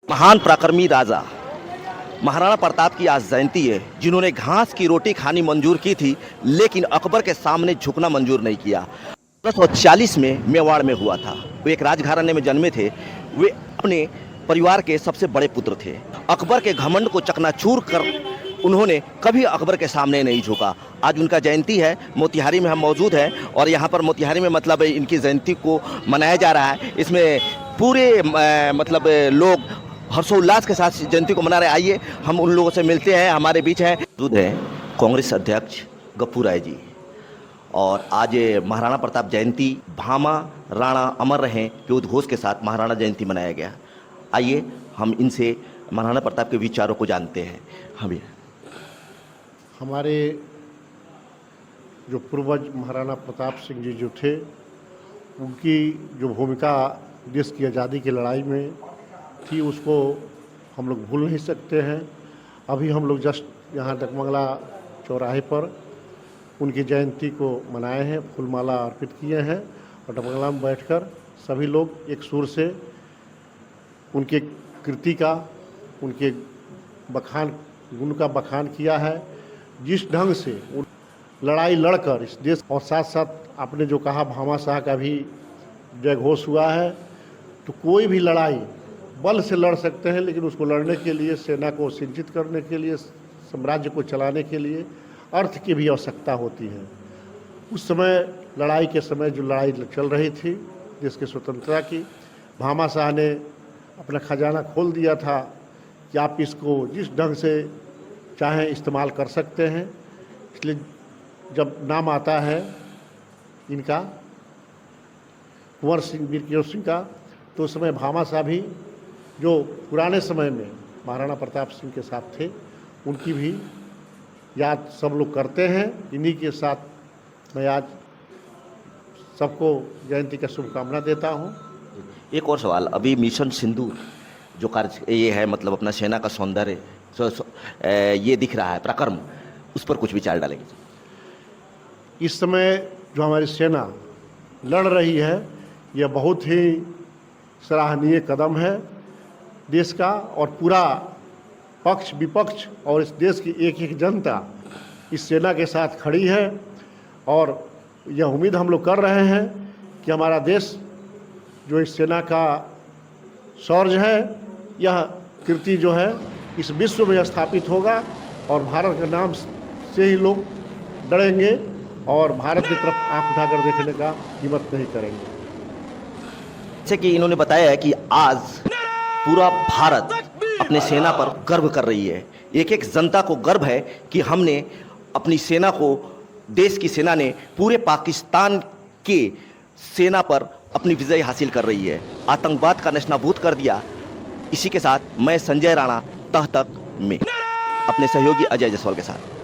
महान पराक्रमी राजा महाराणा प्रताप की आज जयंती है, जिन्होंने घास की रोटी खानी मंजूर की थी, लेकिन अकबर के सामने झुकना मंजूर नहीं किया। 1940 में मेवाड़ में हुआ था। वो एक राजघराने में जन्मे थे। वे अपने परिवार के सबसे बड़े पुत्र थे। अकबर के घमंड को चकनाचूर कर उन्होंने कभी अकबर के सामने नहीं झुका। आज उनका जयंती है, मोतिहारी में हम मौजूद हैं और यहाँ पर मोतिहारी में मतलब इनकी जयंती को मनाया जा रहा है। इसमें पूरे मतलब लोग हर्षोल्लास के साथ जयंती को मना रहे हैं। आइए हम उन लोगों से मिलते हैं। हमारे बीच हैं मौजूद हैं कांग्रेस अध्यक्ष गप्पू राय जी। और आज महाराणा प्रताप जयंती भामा राणा अमर रहें के उद्घोष के साथ महाराणा जयंती मनाया गया। आइए हम इनसे महाराणा प्रताप के विचारों को जानते हैं। हमारे जो पूर्वज महाराणा प्रताप सिंह जी जो थे, उनकी जो भूमिका देश की आज़ादी की लड़ाई में थी, उसको हम लोग भूल नहीं सकते हैं। अभी हम लोग जस्ट यहाँ डगमंगला चौराहे पर उनकी जयंती को मनाए हैं, फूलमाला अर्पित किए हैं और डगमंगला में बैठकर सभी लोग एक सुर से उनके कृति का, उनके बखान, गुण का बखान किया है। जिस ढंग से लड़ाई लड़कर इस देश और साथ साथ आपने जो कहा भामाशाह का भी जयघोष हुआ है, तो कोई भी लड़ाई बल से लड़ सकते हैं, लेकिन उसको लड़ने के लिए, सेना को सिंचित करने के लिए, साम्राज्य को चलाने के लिए अर्थ की भी आवश्यकता होती है। उस समय लड़ाई के समय जो लड़ाई चल रही थी देश की स्वतंत्रता की, भामाशाह ने अपना खजाना खोल दिया था कि आप इसको जिस ढंग से चाहें इस्तेमाल कर सकते हैं। इसलिए जब नाम आता है इनका कुंवर सिंह, वीर केवट सिंह का, तो उस समय भामाशाह भी जो पुराने समय में महाराणा प्रताप सिंह के साथ थे, उनकी भी याद सब लोग करते हैं। इन्हीं के साथ मैं आज सबको जयंती का शुभकामना देता हूँ। एक और सवाल, अभी मिशन सिंदूर जो कार्य ये है, मतलब अपना सेना का सौंदर्य ये दिख रहा है पराक्रम, उस पर कुछ विचार डालेंगे? इस समय जो हमारी सेना लड़ रही है, यह बहुत ही सराहनीय कदम है देश का, और पूरा पक्ष विपक्ष और इस देश की एक एक जनता इस सेना के साथ खड़ी है। और यह उम्मीद हम लोग कर रहे हैं कि हमारा देश जो इस सेना का शौर्य है, यह कीर्ति जो है इस विश्व में स्थापित होगा और भारत के नाम से ही लोग डरेंगे और भारत की तरफ आंख उठाकर देखने का हिम्मत नहीं करेंगे। जैसे कि इन्होंने बताया है कि आज पूरा भारत अपने सेना पर गर्व कर रही है। एक एक जनता को गर्व है कि हमने अपनी सेना को, देश की सेना ने पूरे पाकिस्तान के सेना पर अपनी विजय हासिल कर रही है, आतंकवाद का नेस्तनाबूद कर दिया। इसी के साथ मैं संजय राणा तह तक में अपने सहयोगी अजय जायसवाल के साथ।